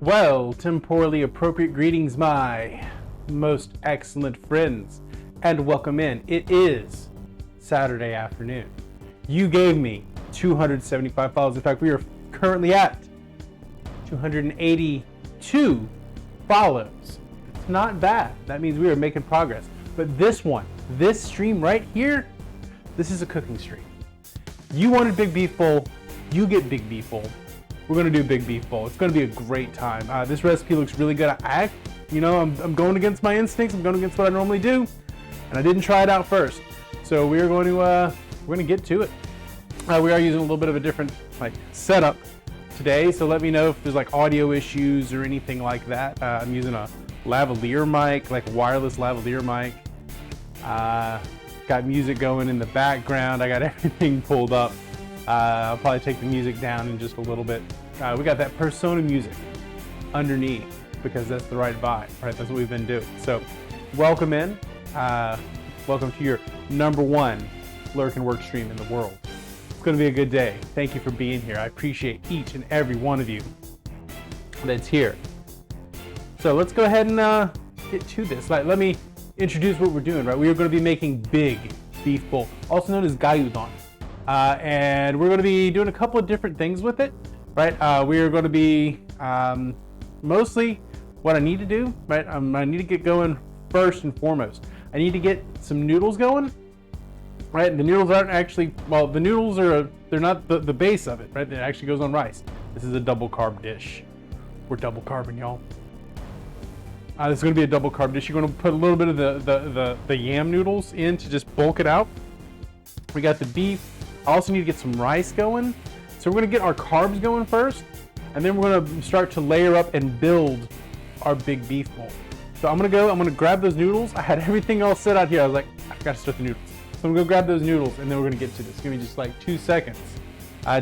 Well, temporally appropriate greetings, my most excellent friends, and welcome in. It is Saturday afternoon. You gave me 275 follows. In fact, we are currently at 282 follows. It's not bad. That means we are making progress. But this stream right here, this is a cooking stream. You wanted Big Beef Bowl, you get Big Beef Bowl. We're gonna do Big Beef Bowl. It's gonna be a great time. This recipe looks really good. I'm going against my instincts. I'm going against what I normally do, and I didn't try it out first. So we're going to get to it. We are using a little bit of a different setup today. So let me know if there's audio issues or anything like that. I'm using a lavalier mic, wireless lavalier mic. Got music going in the background. I got everything pulled up. I'll probably take the music down in just a little bit. We got that persona music underneath because that's the right vibe, right? That's what we've been doing. So welcome in. Welcome to your #1 lurk and work stream in the world. It's going to be a good day. Thank you for being here. I appreciate each and every one of you that's here. So let's go ahead and get to this. Let me introduce what we're doing, right? We are going to be making Big Beef Bowl, also known as gyudon. And we're going to be doing a couple of different things with it, right? We are going to be mostly what I need to do, right? I need to get going first and foremost. I need to get some noodles going, right? The noodles aren't actually, well, the noodles they're not the base of it, right? It actually goes on rice. This is a double carb dish. We're double carbing, y'all. This is going to be a double carb dish. You're going to put a little bit of the yam noodles in to just bulk it out. We got the beef. I also need to get some rice going. So we're going to get our carbs going first, and then we're going to start to layer up and build our Big Beef Bowl. So I'm going to grab those noodles. I had everything else set out here. I was like, I forgot to start the noodles. So I'm going to go grab those noodles, and then we're going to get to this. Give me just 2 seconds.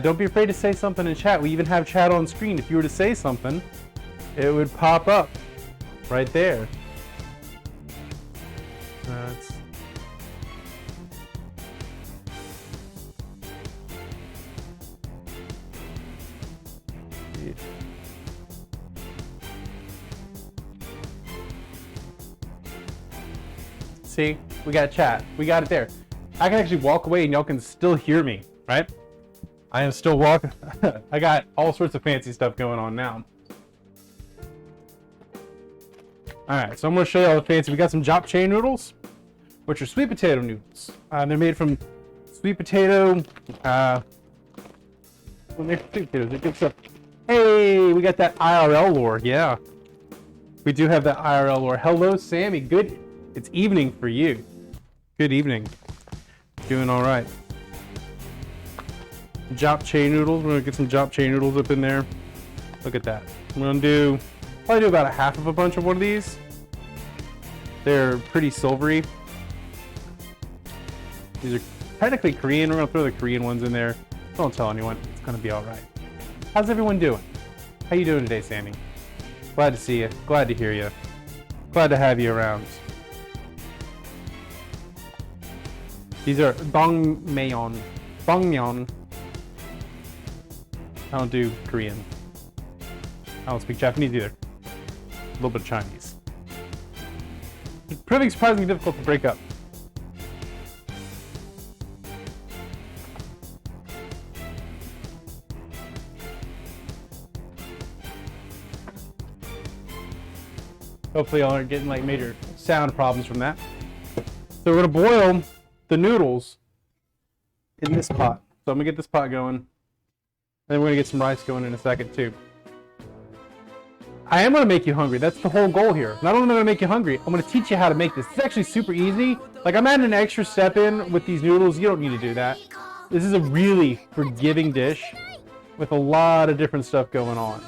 Don't be afraid to say something in chat. We even have chat on screen. If you were to say something, it would pop up right there. See, we got chat. We got it there. I can actually walk away and y'all can still hear me, right? I am still walking. I got all sorts of fancy stuff going on now. All right, so I'm going to show you all the fancy. We got some japchae noodles, which are sweet potato noodles. They're made from sweet potato. Good stuff. Hey, we got that IRL lore. Yeah, we do have that IRL lore. Hello, Sammy. Good. It's evening for you. Good evening. Doing all right. Japchae noodles. We're gonna get some japchae noodles up in there. Look at that. I'm gonna probably do about a half of a bunch of one of these. They're pretty silvery. These are technically Korean. We're gonna throw the Korean ones in there. Don't tell anyone. It's gonna be all right. How's everyone doing? How you doing today, Sammy? Glad to see you. Glad to hear you. Glad to have you around. These are bangmyeon. Bangmyeon. I don't do Korean. I don't speak Japanese either. A little bit of Chinese. It's proving surprisingly difficult to break up. Hopefully y'all aren't getting major sound problems from that. So we're gonna boil the noodles in this pot. So I'm gonna get this pot going, and then we're gonna get some rice going in a second too. I am gonna make you hungry. That's the whole goal here. Not only am I gonna make you hungry, I'm gonna teach you how to make this. It's actually super easy. I'm adding an extra step in with these noodles. You don't need to do that. This is a really forgiving dish with a lot of different stuff going on.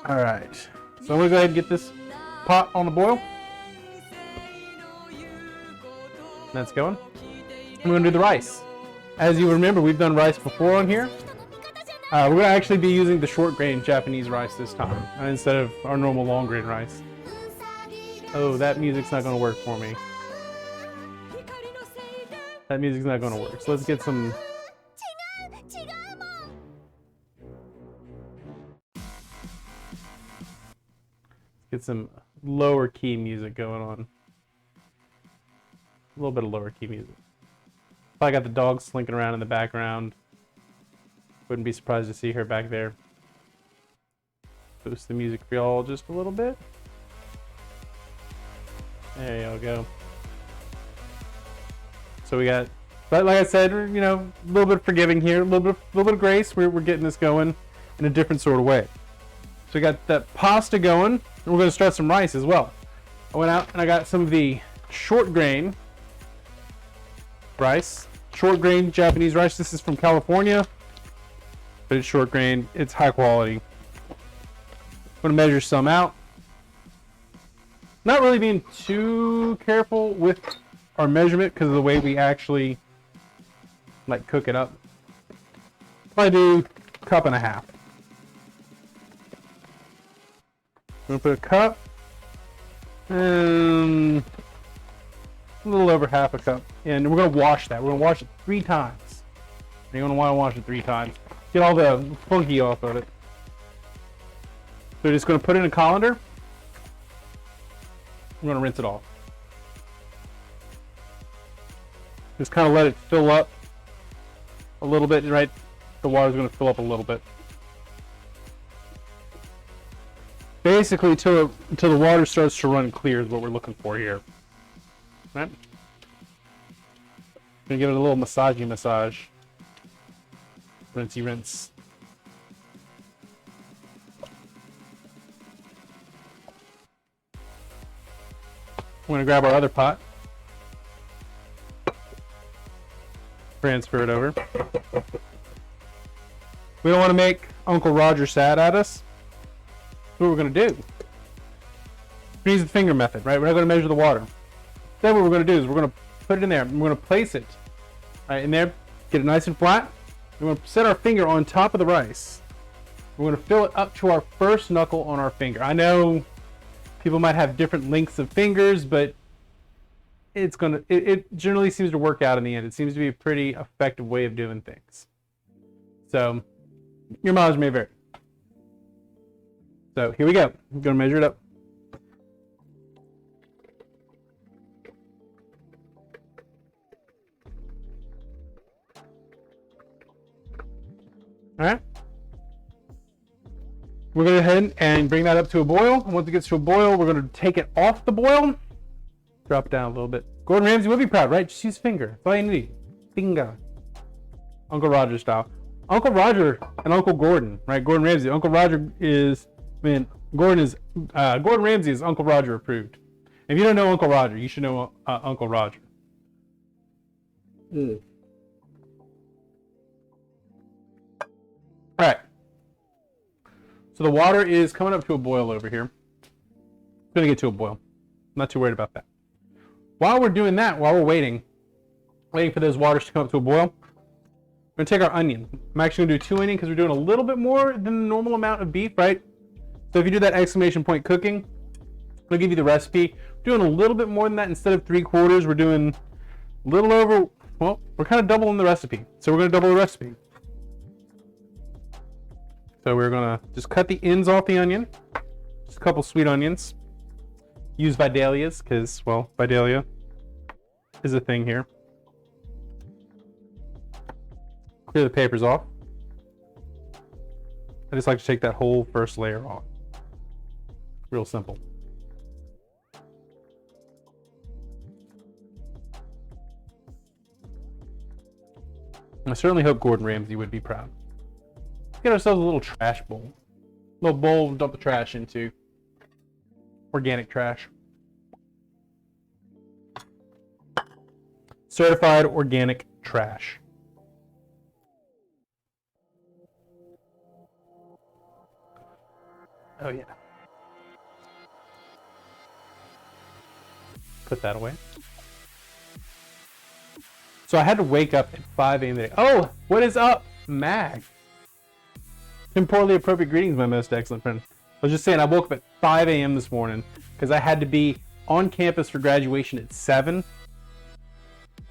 All right, so I'm gonna go ahead and get this pot on the boil. That's going. I'm gonna do the rice. As you remember, we've done rice before on here. We're gonna actually be using the short grain Japanese rice this time instead of our normal long grain rice. Oh, that music's not gonna work for me. That music's not gonna work. So let's get some Get some lower key music going on. A little bit of lower key music. Probably got the dog slinking around in the background. Wouldn't be surprised to see her back there. Boost the music for y'all just a little bit. There y'all go. So we got, but like I said, you know, a little bit of forgiving here, a little bit of grace. We're getting this going in a different sort of way. So we got that pasta going, and we're going to start some rice as well. I went out and I got some of the short grain rice, short grain Japanese rice. This is from California, but it's short grain. It's high quality. I'm going to measure some out. Not really being too careful with our measurement because of the way we actually like cook it up. Probably do a cup and a half. I'm going to put a cup and a little over half a cup. And we're going to wash that. We're going to wash it 3 times. You're going to want to wash it 3 times. Get all the funky off of it. So we're just going to put it in a colander. I'm going to rinse it off. Just kind of let it fill up a little bit, right? The water's going to fill up a little bit. Basically, until the water starts to run clear is what we're looking for here. Right? Gonna give it a little massage. Rinsey rinse. We're gonna grab our other pot. Transfer it over. We don't want to make Uncle Roger sad at us. That's what we're gonna do. We're gonna use the finger method, right? We're not gonna measure the water. Then what we're gonna do is we're gonna put it in there and we're gonna place it right in there, get it nice and flat. We're gonna set our finger on top of the rice. We're gonna fill it up to our first knuckle on our finger. I know people might have different lengths of fingers, but it generally seems to work out in the end. It seems to be a pretty effective way of doing things. So your mileage may vary. So here we go. I'm gonna measure it up. All right. We're going to go ahead and bring that up to a boil. And once it gets to a boil, we're going to take it off the boil. Drop it down a little bit. Gordon Ramsay would be proud, right? Just use finger. That's all you need. Finger. Uncle Roger style. Uncle Roger and Uncle Gordon, right? Gordon Ramsay. Uncle Roger is, Gordon Ramsay is Uncle Roger approved. If you don't know Uncle Roger, you should know Uncle Roger. All right. So the water is coming up to a boil over here. It's going to get to a boil. I'm not too worried about that. While we're doing that, while we're waiting for those waters to come up to a boil, we're going to take our onion. I'm actually going to do 2 onions because we're doing a little bit more than the normal amount of beef, right? So if you do that exclamation point cooking, I'll give you the recipe. We're doing a little bit more than that. Instead of 3/4, we're doing a little over, well, we're kind of doubling the recipe. So we're going to double the recipe. So we're gonna just cut the ends off the onion. Just a couple sweet onions. Use Vidalias, because, well, Vidalia is a thing here. Clear the papers off. I just like to take that whole first layer off. Real simple. I certainly hope Gordon Ramsay would be proud. Get ourselves a little trash bowl. A little bowl to dump the trash into. Organic trash. Certified organic trash. Oh yeah. Put that away. So I had to wake up at 5 a.m. today. Oh, what is up, Mag? Temporally appropriate greetings, my most excellent friend. I was just saying, I woke up at 5 a.m. this morning because I had to be on campus for graduation at 7.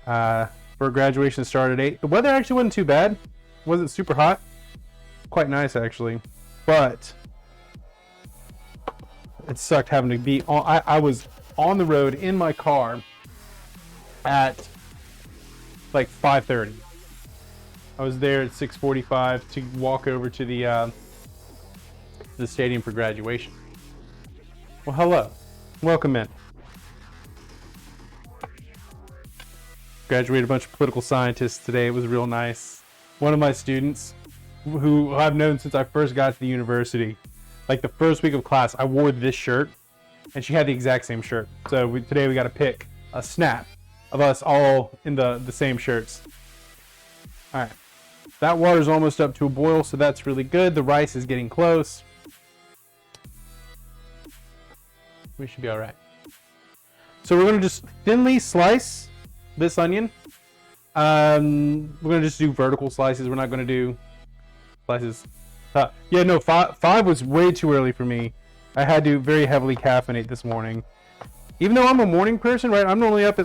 For graduation to start at 8. The weather actually wasn't too bad. It wasn't super hot. Quite nice, actually. But it sucked having to be on. I was on the road in my car at like 5:30. I was there at 6:45 to walk over to the stadium for graduation. Well, hello, welcome in. Graduated a bunch of political scientists today. It was real nice. One of my students, who I've known since I first got to the university, like the first week of class, I wore this shirt, and she had the exact same shirt. So today we got to pick a snap of us all in the same shirts. All right, that water's almost up to a boil, so that's really good. The rice is getting close. We should be all right. So we're gonna just thinly slice this onion. We're gonna just do vertical slices. We're not gonna do slices. Yeah, no, five was way too early for me. I had to very heavily caffeinate this morning. Even though I'm a morning person, right? I'm normally up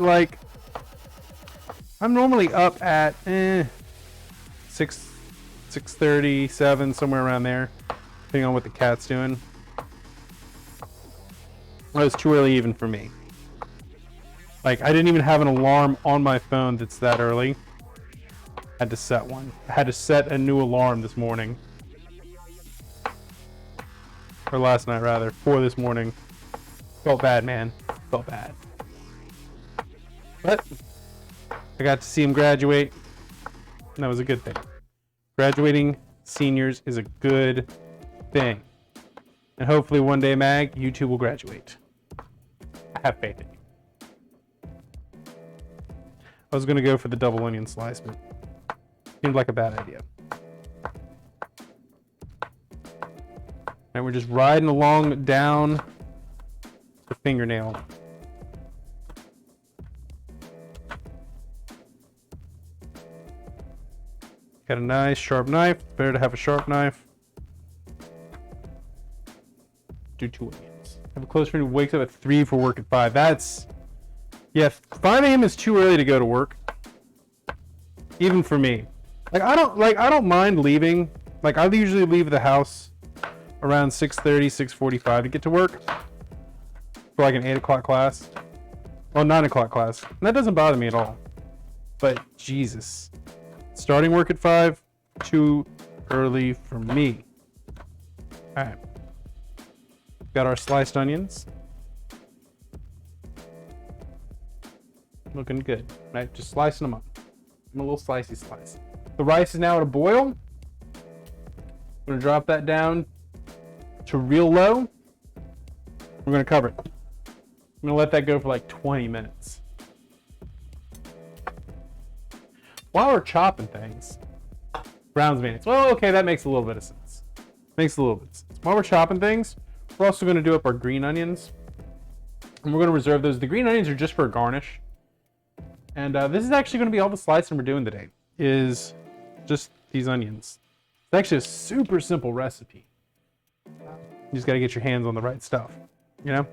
at 6:30, 7, somewhere around there, depending on what the cat's doing. That was too early even for me. Like, I didn't even have an alarm on my phone that's that early. I had to set one. I had to set a new alarm this morning. Or last night, rather. For this morning. Felt bad, man. Felt bad. But I got to see him graduate. And that was a good thing. Graduating seniors is a good thing. And hopefully one day, Mag, you too will graduate. I have faith in you. I was going to go for the double onion slice, but seemed like a bad idea. And we're just riding along down the fingernail. Got a nice sharp knife. Better to have a sharp knife. Do 2 onions. I have a close friend who wakes up at 3 for work at 5. That's... Yeah, 5 a.m. is too early to go to work. Even for me. I don't mind leaving. Like, I usually leave the house around 6:30, 6:45 to get to work. For like an 8 o'clock class. Well, 9 o'clock class. And that doesn't bother me at all. But, Jesus. Starting work at 5, too early for me. Alright. Got our sliced onions. Looking good, right? Just slicing them up. I'm a little slicey slice. The rice is now at a boil. I'm gonna drop that down to real low. We're gonna cover it. I'm gonna let that go for like 20 minutes. While we're chopping things, Brown's mayonnaise. Well, okay, that makes a little bit of sense. While we're chopping things, we're also gonna do up our green onions. And we're gonna reserve those. The green onions are just for a garnish. And this is actually going to be all the slicing we're doing today, is just these onions. It's actually a super simple recipe. You just got to get your hands on the right stuff, you know?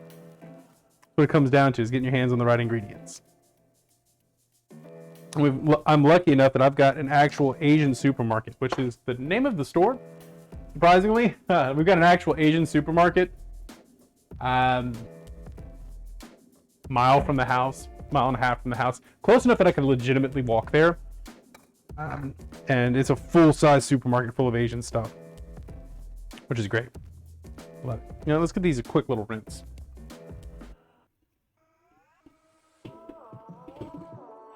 What it comes down to is getting your hands on the right ingredients. I'm lucky enough that I've got an actual Asian supermarket, which is the name of the store, surprisingly. We've got an actual Asian supermarket, mile from the house. Mile and a half from the house, close enough that I could legitimately walk there, and it's a full-size supermarket full of Asian stuff, which is great. Love it. You know, let's get these a quick little rinse.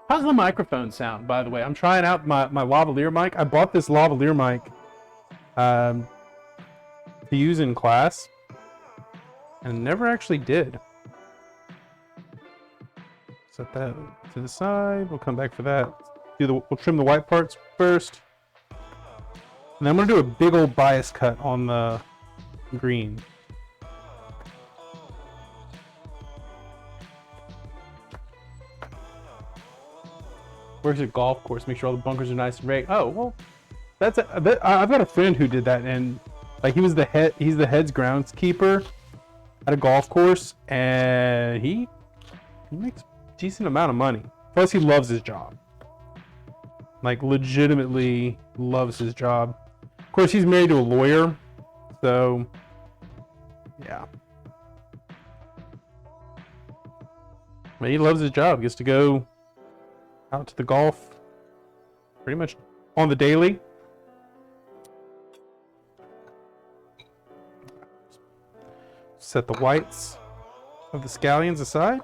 How's the microphone sound, by the way? I'm trying out my lavalier mic. I bought this lavalier mic to use in class, and never actually did. Set that to the side. We'll come back for that. We'll trim the white parts first. And then I'm going to do a big old bias cut on the green. Works at golf course. Make sure all the bunkers are nice and right. Oh, well, I've got a friend who did that, and like he's the head groundskeeper at a golf course, and he makes decent amount of money. Plus, he loves his job. Like, legitimately loves his job. Of course, he's married to a lawyer, so yeah. He loves his job. He gets to go out to the golf pretty much on the daily. Set the whites of the scallions aside.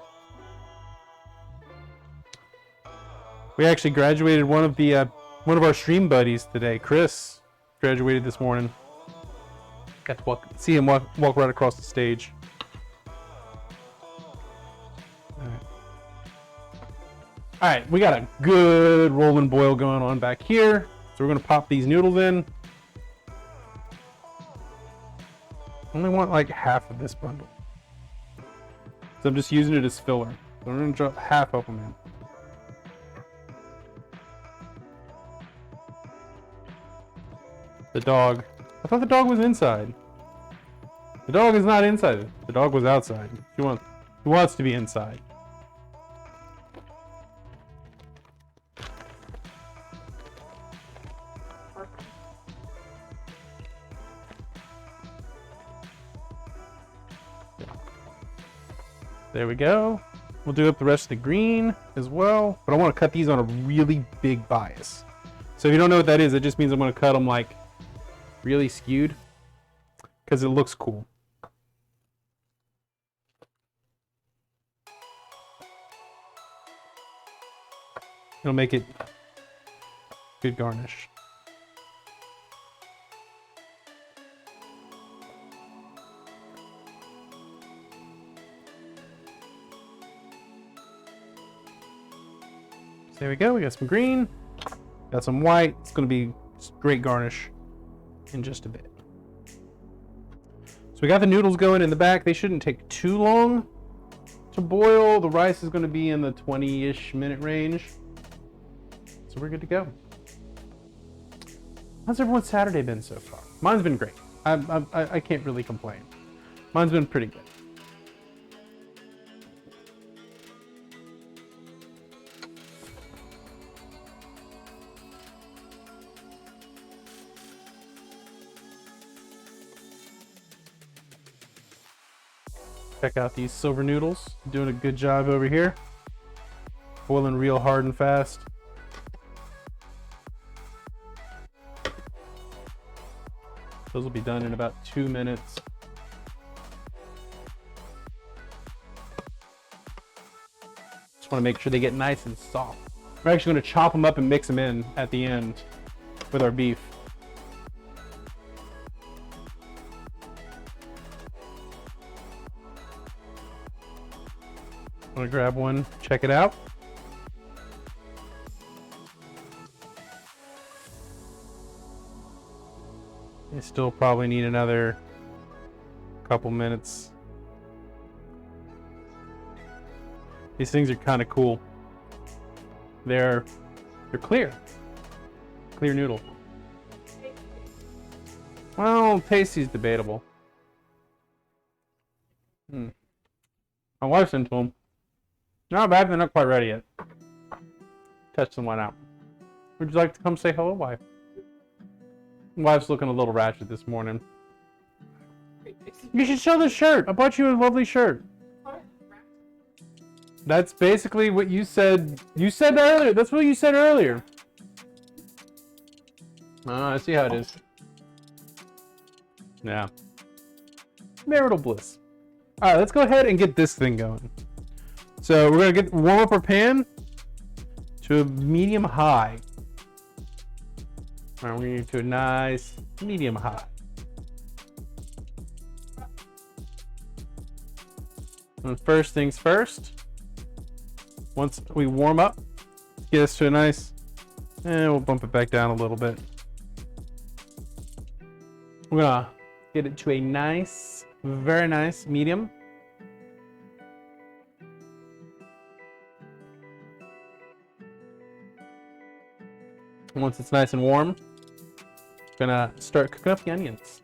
We actually graduated one of our stream buddies today. Chris graduated this morning. Got to see him walk right across the stage. All right, we got a good rolling boil going on back here. So we're gonna pop these noodles in. Only want like half of this bundle. So I'm just using it as filler. So I'm gonna drop half of them in. The dog. I thought the dog was inside. The dog is not inside. The dog was outside. He wants to be inside. There we go. We'll do up the rest of the green as well, but I want to cut these on a really big bias. So if you don't know what that is, it just means I'm going to cut them like really skewed because it looks cool. It'll make it good garnish. There we go. We got some green, got some white. It's going to be great garnish in just a bit. So we got the noodles going in the back. They shouldn't take too long to boil. The rice is going to be in the 20-ish minute range. So we're good to go. How's everyone's Saturday been so far? Mine's been great. I can't really complain. Mine's been pretty good. Check out these silver noodles. Doing a good job over here. Boiling real hard and fast. Those will be done in about 2 minutes. Just want to make sure they get nice and soft. We're actually going to chop them up and mix them in at the end with our beef. I'm gonna grab one, check it out. You still probably need another couple minutes. These things are kind of cool. They're clear. Clear noodle. Well, tasty's debatable. My wife's into them. Not bad, they're not quite ready yet. Testing one out. Would you like to come say hello, wife? Wife's looking a little ratchet this morning. You should show the shirt. I bought you a lovely shirt. That's basically what you said. You said earlier. That's what you said earlier. I see how it is. Yeah. Marital bliss. All right, let's go ahead and get this thing going. So we're gonna warm up our pan to a medium high. All right, we're gonna get to a nice medium high. And first things first, once we warm up, get us to a nice, we'll bump it back down a little bit. We're gonna get it to a nice, very nice medium. Once it's nice and warm, gonna start cooking up the onions.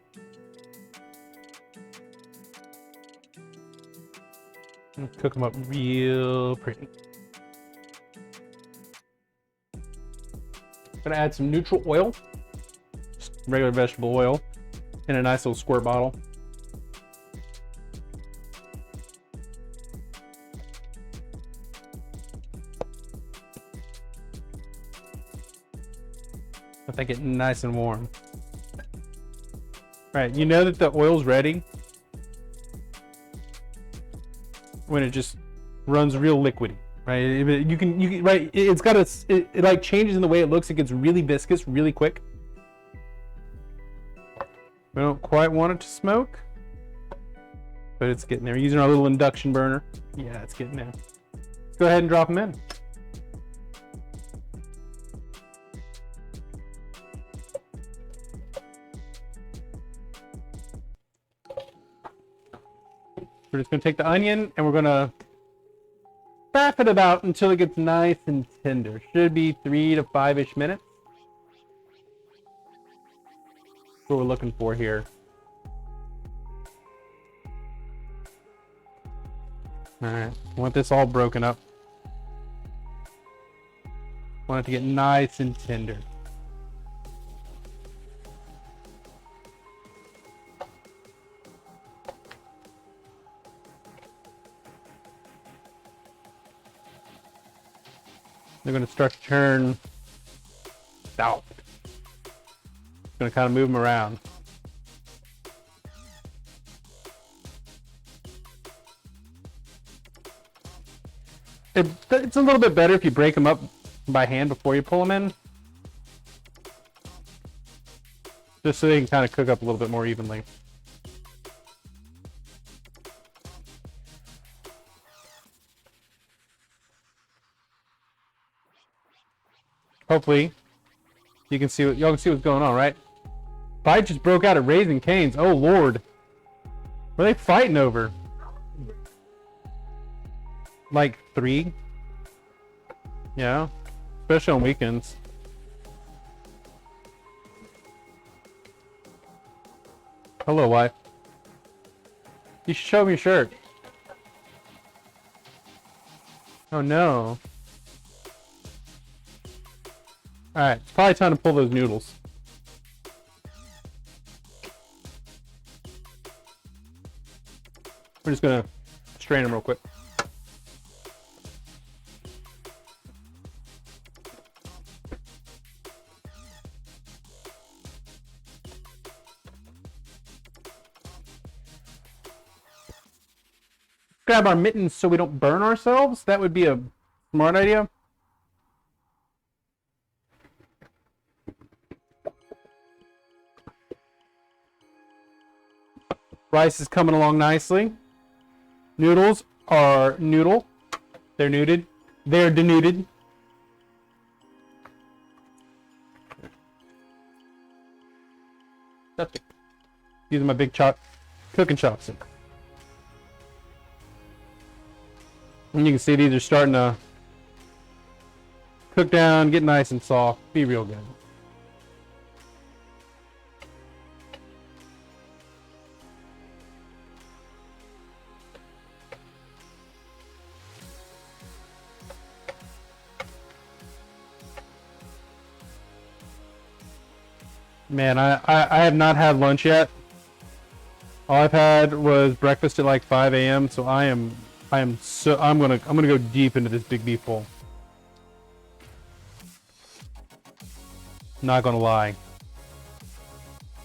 And cook them up real pretty. Gonna add some neutral oil, just regular vegetable oil, in a nice little squirt bottle. Let that get nice and warm. All right, you know that the oil's ready when it just runs real liquidy, right? You can right. It's got it like changes in the way it looks. It gets really viscous really quick. We don't quite want it to smoke, but it's getting there. We're using our little induction burner. Yeah, it's getting there. Let's go ahead and drop them in. We're just going to take the onion and we're going to baff it about until it gets nice and tender. Should be 3 to 5-ish minutes. That's what we're looking for here. Alright, I want this all broken up. I want it to get nice and tender. They're going to start to turn south. Going to kind of move them around. It's a little bit better if you break them up by hand before you pull them in. Just so they can kind of cook up a little bit more evenly. Hopefully, you can see y'all can see what's going on, right? Fight just broke out at Raising Cane's. Oh Lord, what are they fighting over? Like 3? Yeah, especially on weekends. Hello, wife. You should show me your shirt. Oh no. Alright, it's probably time to pull those noodles. We're just gonna strain them real quick. Grab our mittens so we don't burn ourselves. That would be a smart idea. Rice is coming along nicely. Noodles are noodle. They're nuded. They're denuded. Using my big cooking chopstick. And you can see these are starting to cook down, get nice and soft, be real good. Man, I have not had lunch yet. All I've had was breakfast at like 5 a.m. So I'm gonna go deep into this big beef bowl. Not gonna lie.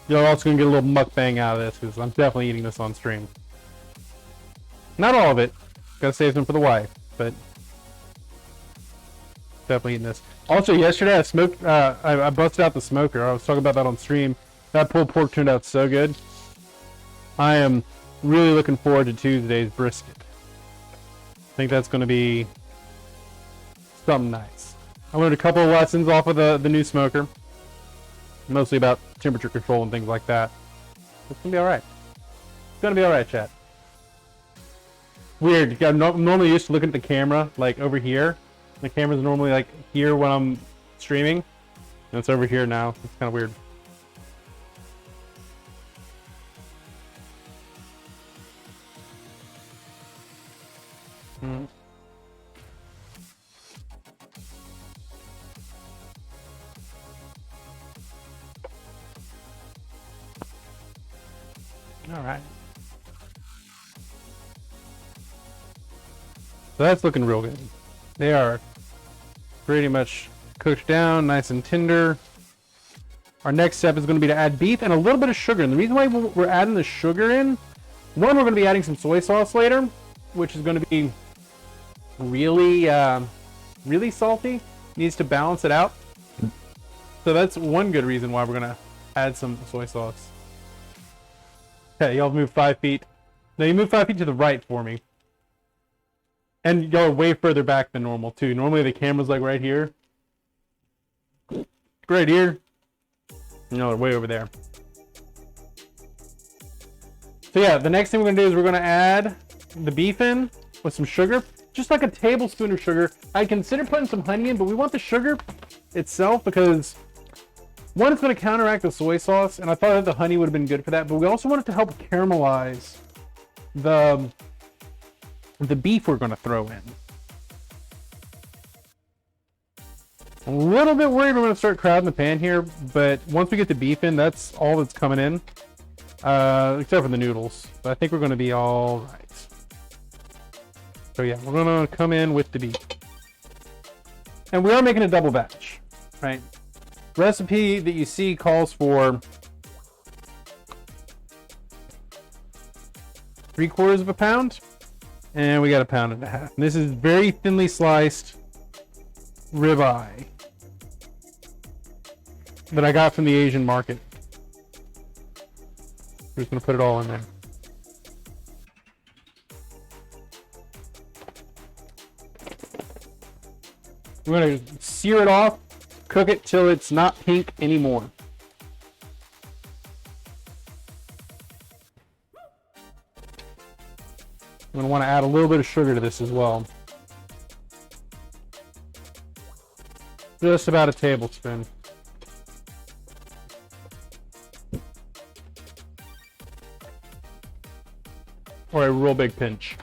You're also gonna get a little mukbang out of this because I'm definitely eating this on stream. Not all of it. Gotta save some for the wife, but definitely eating this. Also, yesterday I smoked. I busted out the smoker. I was talking about that on stream. That pulled pork turned out so good. I am really looking forward to Tuesday's brisket. I think that's going to be something nice. I learned a couple of lessons off of the new smoker, mostly about temperature control and things like that. It's gonna be all right. It's gonna be all right, chat. Weird. I'm normally used to looking at the camera like over here. The camera's normally like here when I'm streaming, and it's over here now. It's kind of weird. All right. So that's looking real good. They are pretty much cooked down, nice and tender. our next step is going to be to add beef and a little bit of sugar. And the reason why we're adding the sugar in, one, we're going to be adding some soy sauce later, which is going to be really, really salty. Needs to balance it out. So that's one good reason why we're going to add some soy sauce. Okay, y'all move 5 feet. Now you move 5 feet to the right for me. And y'all are way further back than normal too. Normally the camera's like right here. Right here. No, way over there. So yeah, the next thing we're gonna do is we're gonna add the beef in with some sugar. Just like a tablespoon of sugar. I'd consider putting some honey in, but we want the sugar itself because one, it's going to counteract the soy sauce, and I thought that the honey would have been good for that, but we also want it to help caramelize the beef we're going to throw in. A little bit worried we're going to start crowding the pan here, but once we get the beef in, that's all that's coming in, except for the noodles. But I think we're going to be all right. So yeah, we're going to come in with the beef. And we are making a double batch, right? Recipe that you see calls for 3/4 of a pound, and we got 1.5 pounds. And this is very thinly sliced ribeye that I got from the Asian market. We're just gonna put it all in there. We're gonna sear it off, cook it till it's not pink anymore. I'm gonna want to add a little bit of sugar to this as well. Just about a tablespoon. Or a real big pinch.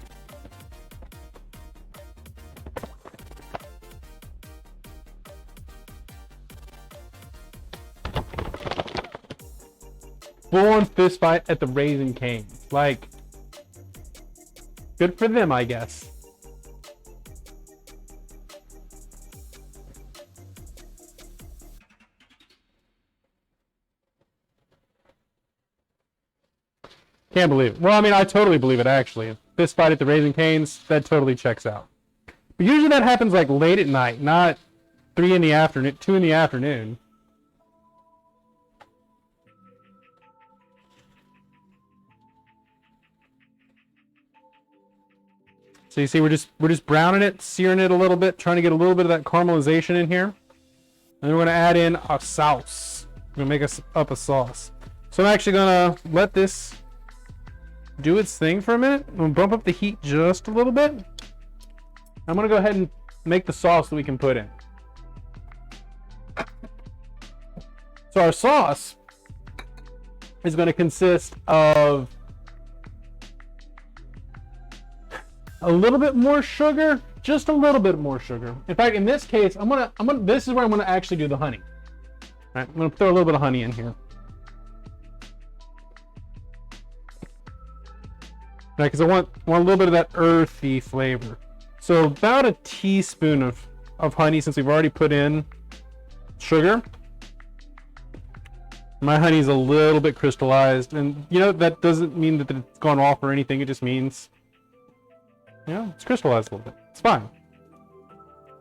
Full-on fist fight at the Raising Cane's. Like, good for them, I guess. Can't believe it. Well, I mean, I totally believe it, actually. Fist fight at the Raising Cane's, that totally checks out. But usually that happens like late at night, not 3 in the afternoon, 2 in the afternoon. So you see, we're just browning it, searing it a little bit, trying to get a little bit of that caramelization in here. And then we're gonna add in a sauce. We're gonna make us up a sauce. So I'm actually gonna let this do its thing for a minute. I'm gonna bump up the heat just a little bit. I'm gonna go ahead and make the sauce that we can put in. So our sauce is gonna consist of a little bit more sugar, just a little bit more sugar. In fact, in this case, this is where I'm gonna actually do the honey. All right, I'm gonna throw a little bit of honey in here. Right, because I want a little bit of that earthy flavor. So about a teaspoon of honey, since we've already put in sugar. My honey's a little bit crystallized, and you know, that doesn't mean that it's gone off or anything. It just means, you know, it's crystallized a little bit. It's fine.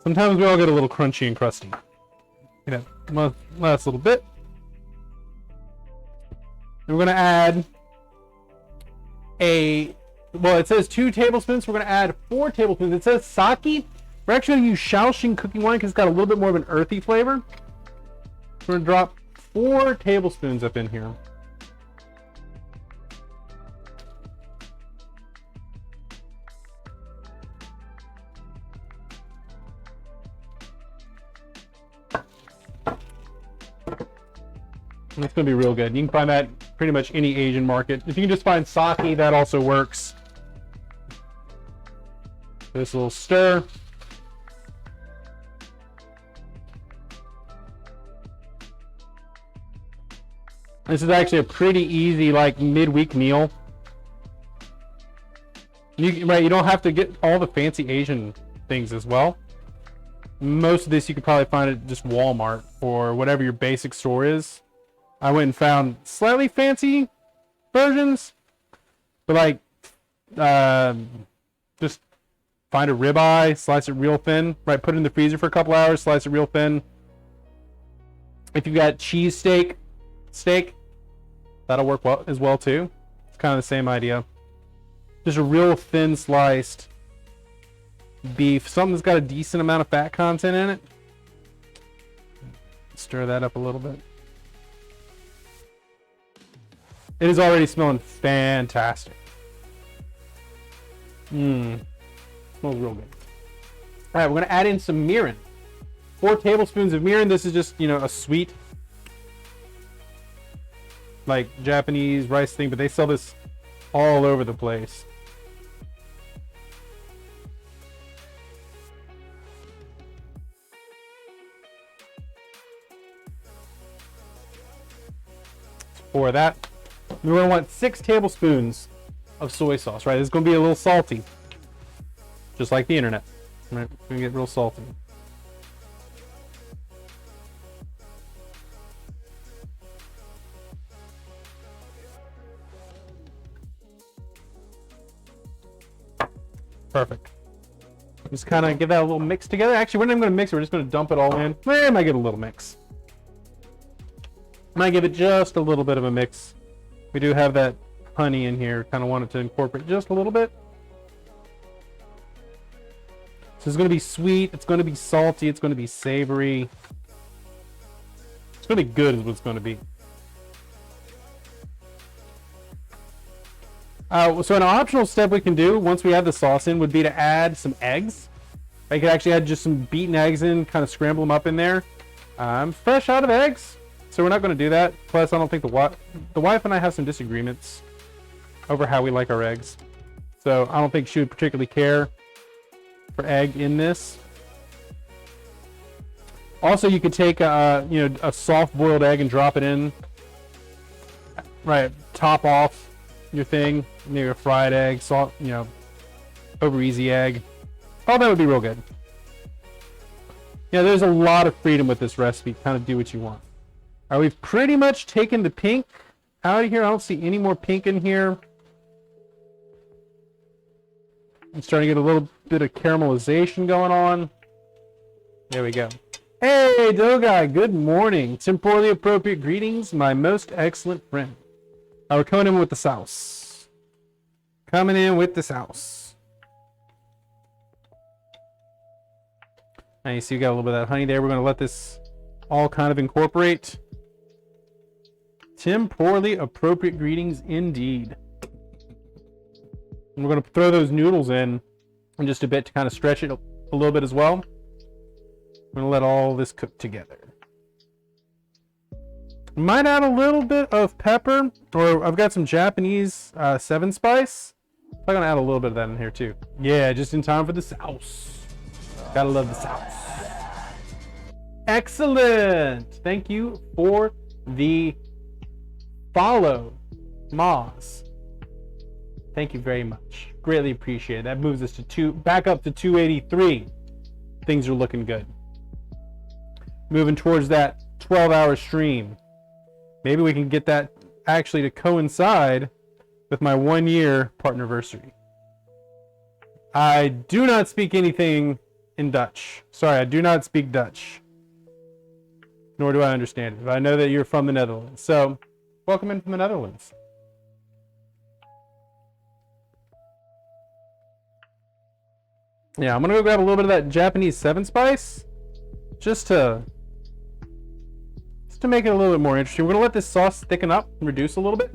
Sometimes we all get a little crunchy and crusty. You know, last little bit. And we're gonna add well, it says 2 tablespoons. We're gonna add 4 tablespoons. It says sake. We're actually gonna use Shaoxing cooking wine because it's got a little bit more of an earthy flavor. We're gonna drop 4 tablespoons up in here. And it's gonna be real good. You can find that pretty much any Asian market. If you can just find sake, that also works. This little stir. This is actually a pretty easy, like, midweek meal. You don't have to get all the fancy Asian things as well. Most of this you could probably find at just Walmart or whatever your basic store is. I went and found slightly fancy versions, but like just find a ribeye, slice it real thin, right? Put it in the freezer for a couple hours, slice it real thin. If you've got cheese steak, that'll work well as well too. It's kind of the same idea. Just a real thin sliced beef, something that's got a decent amount of fat content in it. Stir that up a little bit. It is already smelling fantastic. Smells real good. All right, we're gonna add in some mirin. 4 tablespoons of mirin. This is just, you know, a sweet, like Japanese rice thing, but they sell this all over the place. For that, we're gonna want 6 tablespoons of soy sauce, right? It's gonna be a little salty, just like the internet. Right? It's gonna get real salty. Perfect. Just kind of give that a little mix together. Actually, we're not even gonna mix it. We're just gonna dump it all in. I might give it a little mix. Might give it just a little bit of a mix. We do have that honey in here. Kind of wanted to incorporate just a little bit. So it's going to be sweet. It's going to be salty. It's going to be savory. It's going to be good is what it's going to be. So an optional step we can do once we add the sauce in would be to add some eggs. I could actually add just some beaten eggs in, kind of scramble them up in there. I'm fresh out of eggs, so we're not going to do that. Plus, I don't think the wife and I have some disagreements over how we like our eggs. So I don't think she would particularly care for egg in this. Also, you could take a soft boiled egg and drop it in. Right, top off your thing, maybe a fried egg, salt, over easy egg. Oh, that would be real good. Yeah, there's a lot of freedom with this recipe. Kind of do what you want. All right, we've pretty much taken the pink out of here. I don't see any more pink in here. I'm starting to get a little bit of caramelization going on. There we go. Hey, Dogai, good morning. Temporally appropriate greetings, my most excellent friend. We're coming in with the sauce. Coming in with the sauce. Now you see we got a little bit of that honey there. We're going to let this all kind of incorporate. Temporally appropriate greetings indeed. And we're going to throw those noodles in just a bit to kind of stretch it a little bit as well. I'm going to let all this cook together. Might add a little bit of pepper, or I've got some Japanese 7 spice. I'm going to add a little bit of that in here too. Yeah, just in time for the sauce. Gotta love the sauce. Excellent. Thank you for the follow, Moz. Thank you very much. Greatly appreciate it. That moves us to back up to 283. Things are looking good. Moving towards that 12-hour stream. Maybe we can get that actually to coincide with my 1-year partnerversary. I do not speak anything in Dutch. Sorry, I do not speak Dutch. Nor do I understand it. But I know that you're from the Netherlands. So, welcome in from the Netherlands. Yeah, I'm gonna go grab a little bit of that Japanese 7 spice, just to make it a little bit more interesting. We're gonna let this sauce thicken up and reduce a little bit.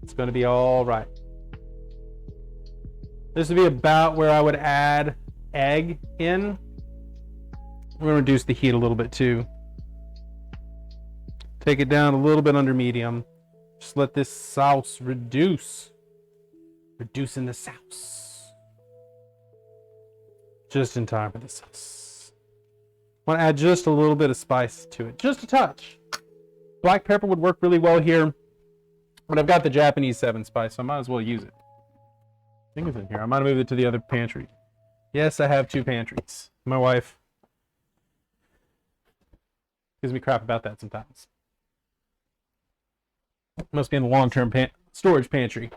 It's gonna be all right. This would be about where I would add egg in. We're gonna reduce the heat a little bit too. Take it down a little bit under medium. Just let this sauce reduce. Reducing the sauce. Just in time for the sauce. Want to add just a little bit of spice to it. Just a touch. Black pepper would work really well here. But I've got the Japanese 7 spice, so I might as well use it. I think it's in here. I might have moved it to the other pantry. Yes, I have 2 pantries. My wife Gives me crap about that sometimes. Must be in the long-term storage pantry.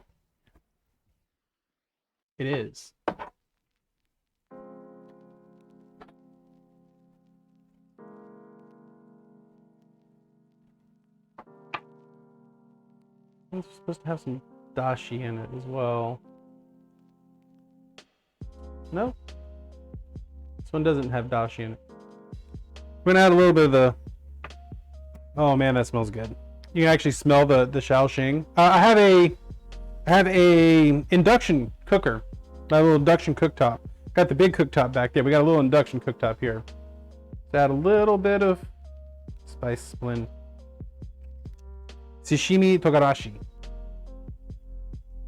It is. It's supposed to have some dashi in it as well. No, this one doesn't have dashi in it. We're gonna add a little bit of the. Oh man, that smells good. You can actually smell the shaoxing. I have a induction cooker, my little induction cooktop. Got the big cooktop back there. We got a little induction cooktop here. Let's add a little bit of spice blend. Sashimi togarashi.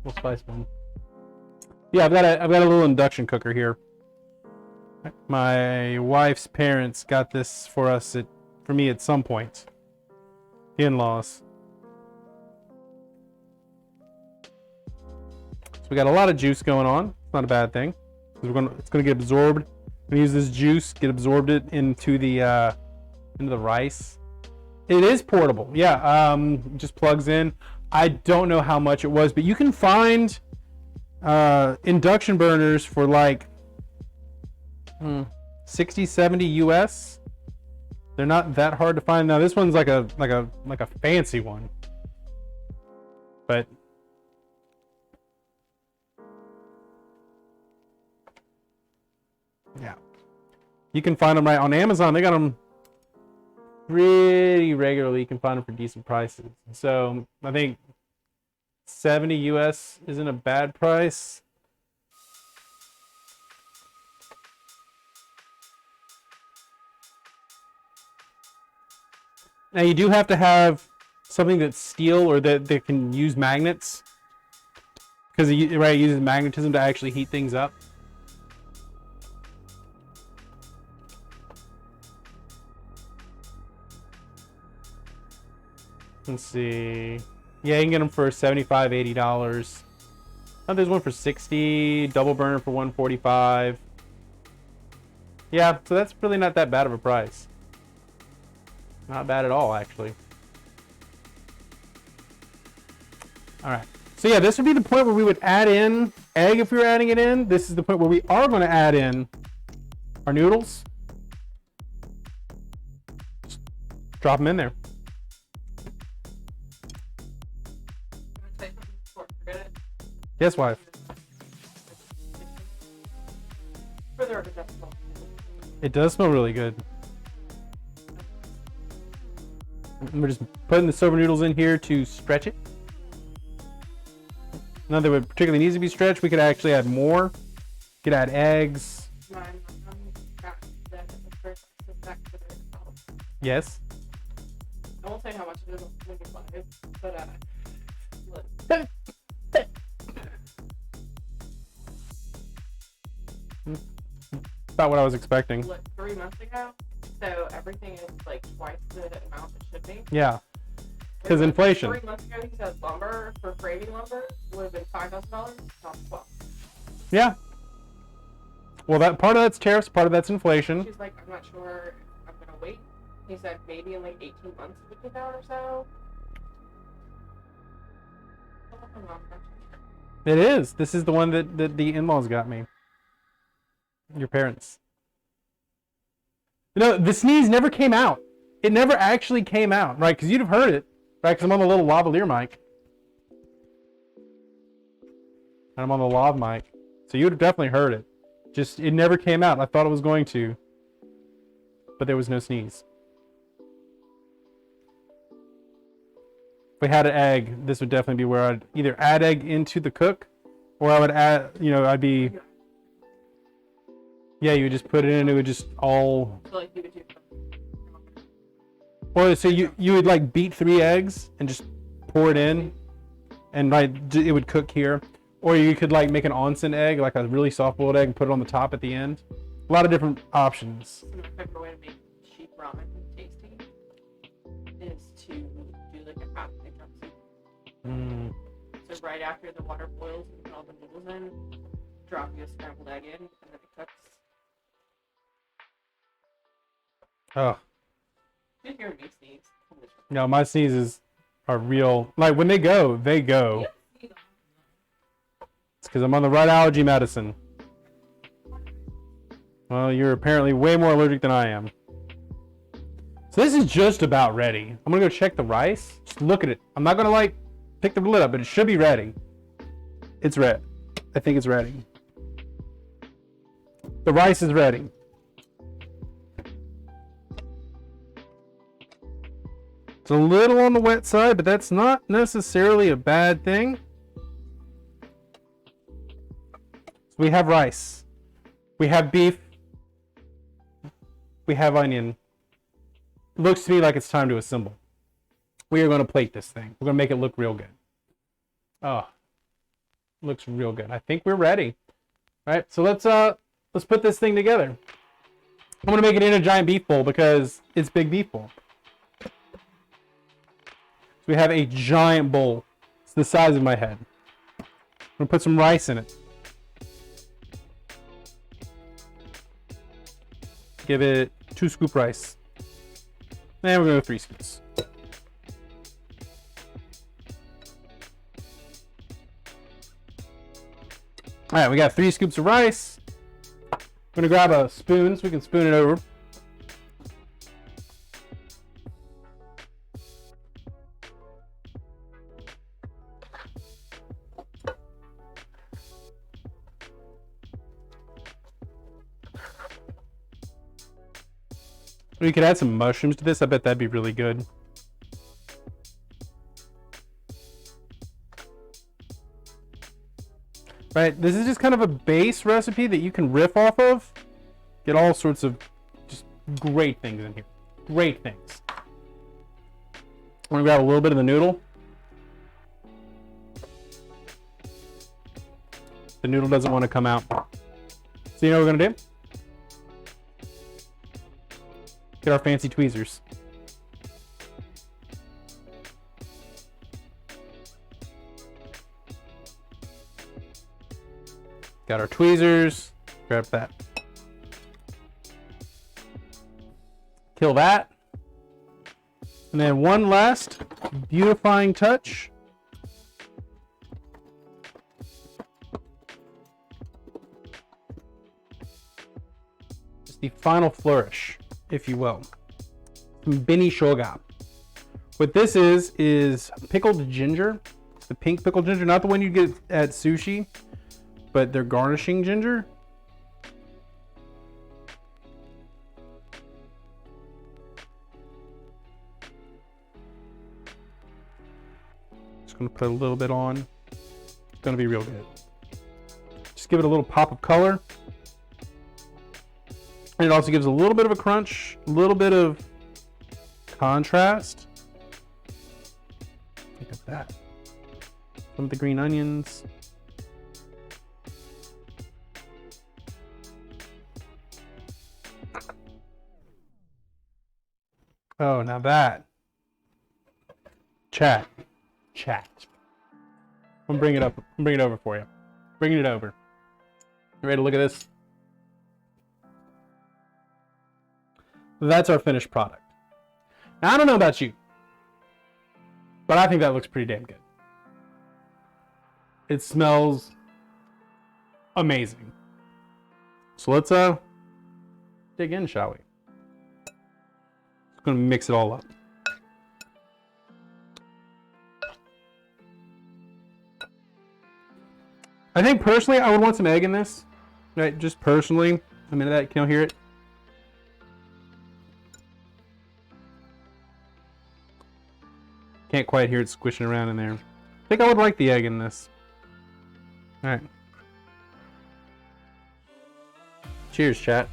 Little spice blend. Yeah, I've got a little induction cooker here. My wife's parents got this for us for me at some point. The in-laws. So we got a lot of juice going on. It's not a bad thing. It's gonna get absorbed. I'm gonna use this juice, get absorbed it into the rice. It is portable. Yeah, just plugs in. I don't know how much it was, but you can find induction burners for like 60, 70 US. They're not that hard to find. Now this one's like a fancy one. But yeah. You can find them right on Amazon. They got them pretty regularly. You can find them for decent prices. So I think 70 US isn't a bad price. Now you do have to have something that's steel or that can use magnets, because it uses magnetism to actually heat things up. Let's see. Yeah, you can get them for $75, $80. Oh, there's one for $60. Double burner for $145. Yeah, so that's really not that bad of a price. Not bad at all, actually. All right. So yeah, this would be the point where we would add in egg if we were adding it in. This is the point where we are going to add in our noodles. Just drop them in there. Yes, wife. It does smell really good. We're just putting the soba noodles in here to stretch it. None that would particularly need to be stretched. We could actually add more. We could add eggs. Yes. I won't say how much it is when you buy it, but about what I was expecting. Look, 3 months ago, so everything is like twice the amount it should be. Yeah, because inflation. 3 months ago, he said lumber for framing lumber would have been $5,000, not 12. Yeah. Well, that part of that's tariffs, part of that's inflation. She's like, I'm not sure. I'm gonna wait. He said maybe in like 18 months it would get down or so. It is. This is the one that the in-laws got me. Your parents. No, the sneeze never came out. It never actually came out, right? Because you'd have heard it, right? Because I'm on the little lavalier mic. And I'm on the lav mic. So you would have definitely heard it. Just, it never came out. I thought it was going to. But there was no sneeze. If we had an egg, this would definitely be where I'd either add egg into the cook, or I would add, I'd be... Yeah, you would just put it in, it would just all... So like you would do... Or so you would like beat 3 eggs and just pour it in, and it would cook here. Or you could like make an onsen egg, like a really soft boiled egg, and put it on the top at the end. A lot of different options. My favorite way to make sheep ramen tasty is to do like a half egg soup. So right after the water boils and you put all the noodles in, drop your scrambled egg in, and then it cooks. Oh, You hear me sneeze. No, my sneezes are real. Like when they go, they go. It's because I'm on the right allergy medicine. Well, you're apparently way more allergic than I am. So this is just about ready. I'm gonna go check the rice. Just look at it. I'm not gonna like pick the lid up, but it should be ready. It's red. I think it's ready. The rice is ready. It's a little on the wet side, but that's not necessarily a bad thing. So we have rice. We have beef. We have onion. It looks to me like it's time to assemble. We are going to plate this thing. We're going to make it look real good. Oh, looks real good. I think we're ready. All right, so let's put this thing together. I'm going to make it in a giant beef bowl because it's big beef bowl. So we have a giant bowl. It's the size of my head. I'm going to put some rice in it. Give it 2 scoop rice. And we're going to go 3 scoops. All right, we got 3 scoops of rice. I'm going to grab a spoon so we can spoon it over. We could add some mushrooms to this. I bet that'd be really good. Right, this is just kind of a base recipe that you can riff off of. Get all sorts of just great things in here. Great things. I'm gonna grab a little bit of the noodle. The noodle doesn't want to come out. So you know what we're gonna do? Get our fancy tweezers. Got our tweezers. Grab that. Kill that. And then one last beautifying touch. Just the final flourish, if you will. Some bini shoga. What this is pickled ginger. The pink pickled ginger, not the one you get at sushi, but they're garnishing ginger. Just gonna put a little bit on. It's gonna be real good. Just give it a little pop of color. And it also gives a little bit of a crunch, a little bit of contrast. Look at that. Some of the green onions. Oh, now that. Chat. I'm gonna bring it up. I'm bringing it over for you. Bringing it over. You ready to look at this? That's our finished product. Now, I don't know about you, but I think that looks pretty damn good. It smells amazing. So let's dig in, shall we? Just gonna mix it all up. I think personally, I would want some egg in this. Right, just personally. A minute that, can you hear it? Can't quite hear it squishing around in there. I think I would like the egg in this. All right. Cheers, chat.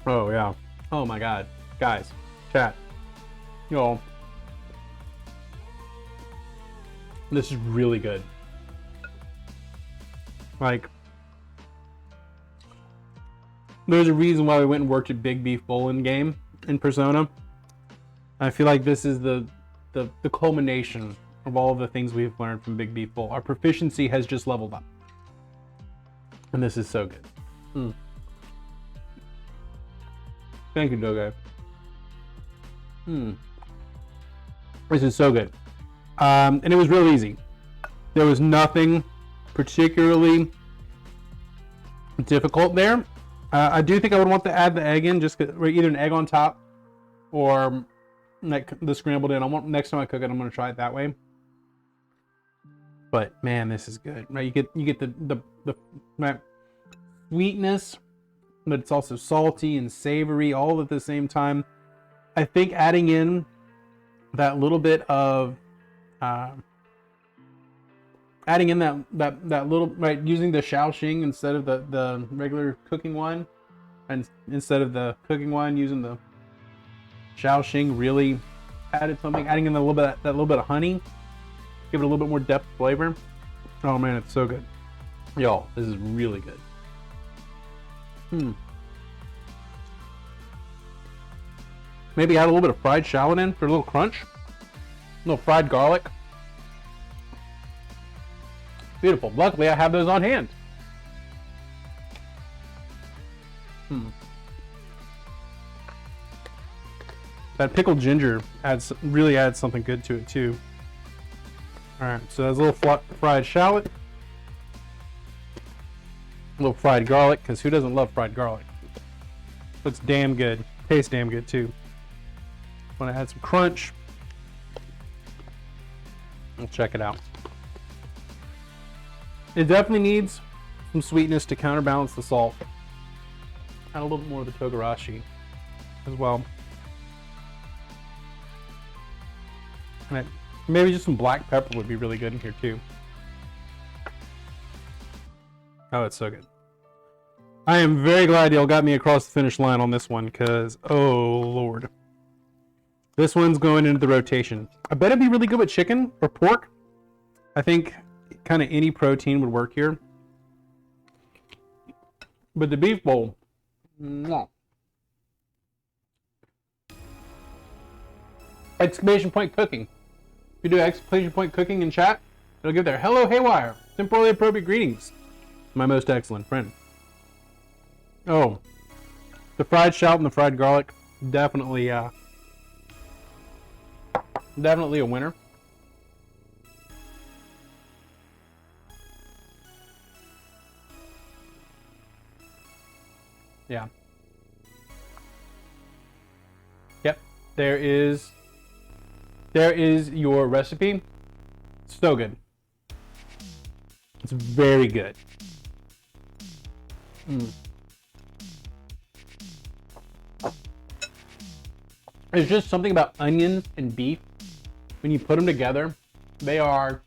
Oh, yeah. Oh, my God. Guys, chat. Y'all. This is really good. Like, there's a reason why we went and worked at Big Beef Bowling game in Persona. I feel like this is the culmination of all of the things we've learned from Big Beef Bowl. Our proficiency has just leveled up. And this is so good. Thank you, Doge. This is so good. And it was real easy. There was nothing particularly difficult there. I do think I would want to add the egg in, just either an egg on top or like the scrambled in. Next time I cook it, I'm going to try it that way. But man, this is good. Right, you get the right, sweetness, but it's also salty and savory all at the same time. I think adding in that little bit of adding in that little, right, using the Shaoxing instead of the regular cooking wine, and instead of the cooking wine using the Shaoxing really added something. Adding in a little bit that little bit of honey, give it a little bit more depth flavor. Oh man, it's so good. Y'all, this is really good. Maybe add a little bit of fried shallot in for a little crunch. A little fried garlic. Beautiful. Luckily, I have those on hand. That pickled ginger really adds something good to it too. All right, so there's a little fried shallot, a little fried garlic, because who doesn't love fried garlic? Looks damn good. Tastes damn good too. Want to add some crunch. We'll check it out. It definitely needs some sweetness to counterbalance the salt. Add a little bit more of the togarashi as well. And maybe just some black pepper would be really good in here too. Oh, it's so good. I am very glad y'all got me across the finish line on this one, because, oh Lord. This one's going into the rotation. I bet it'd be really good with chicken or pork. I think kind of any protein would work here. But the beef bowl, mwah. Exclamation point cooking. If you do exclamation point cooking in chat, it'll give there. Hello, haywire. Temporally appropriate greetings. My most excellent friend. Oh, the fried shallot and the fried garlic, definitely definitely a winner. Yeah. Yep. There is your recipe. So good. It's very good. There's just something about onions and beef. When you put them together, they're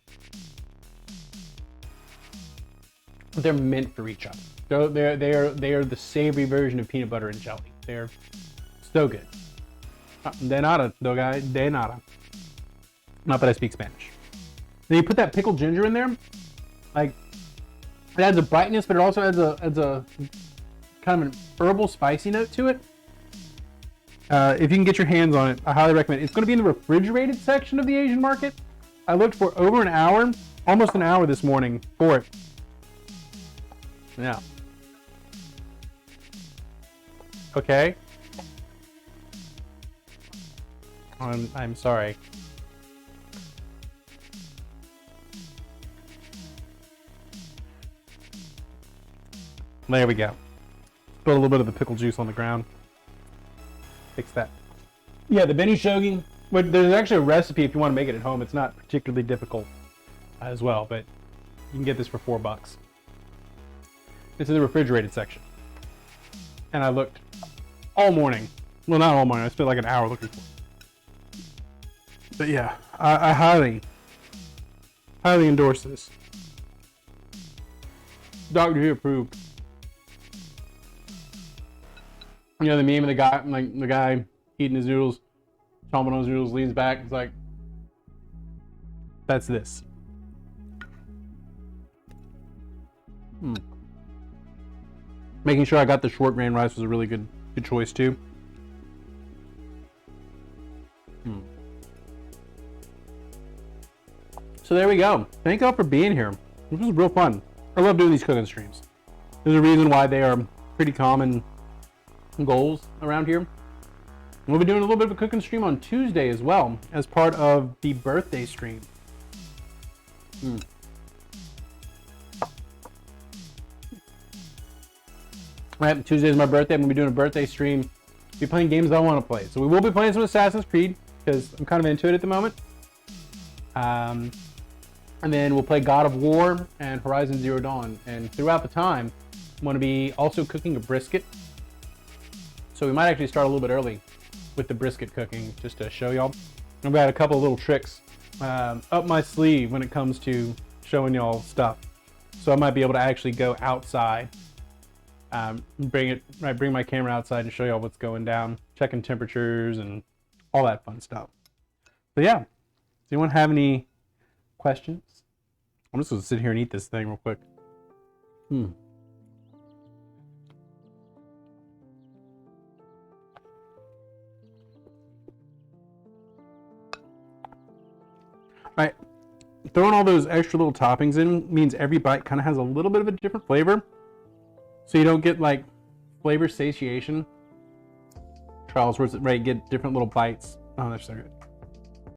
meant for each other. They are the savory version of peanut butter and jelly. They're so good. De nada, Dogai, de nada. Not that I speak Spanish. Then you put that pickled ginger in there, like it adds a brightness, but it also adds a kind of an herbal spicy note to it. If you can get your hands on it, I highly recommend it. It's going to be in the refrigerated section of the Asian market. I looked for over an hour, almost an hour this morning for it. Yeah. Okay. I'm sorry. There we go. Put a little bit of the pickle juice on the ground. Fix that. Yeah, the beni shogi. But there's actually a recipe if you want to make it at home. It's not particularly difficult as well, but you can get this for $4. It's in the refrigerated section. And I looked all morning. Well, not all morning. I spent like an hour looking for it. But yeah, I highly endorse this. Doctor Who approved. You know the meme of the guy, like the guy eating his noodles, chomping on his noodles, leans back. It's like, that's this. Making sure I got the short grain rice was a really good choice too. So there we go. Thank y'all for being here. This was real fun. I love doing these cooking streams. There's a reason why they are pretty common goals around here. We'll be doing a little bit of a cooking stream on Tuesday as well, as part of the birthday stream. Alright, Tuesday is my birthday. I'm going to be doing a birthday stream. Be playing games I want to play. So we will be playing some Assassin's Creed, because I'm kind of into it at the moment. And then we'll play God of War and Horizon Zero Dawn. And throughout the time, I'm going to be also cooking a brisket. So we might actually start a little bit early with the brisket cooking, just to show y'all. I've got a couple of little tricks up my sleeve when it comes to showing y'all stuff. So I might be able to actually go outside, bring my camera outside and show y'all what's going down, checking temperatures and all that fun stuff. But yeah, does anyone have any questions? I'm just gonna sit here and eat this thing real quick. Right, throwing all those extra little toppings in means every bite kind of has a little bit of a different flavor, so you don't get like flavor satiation. Trials where it's ready to get different little bites. Oh, that's so good.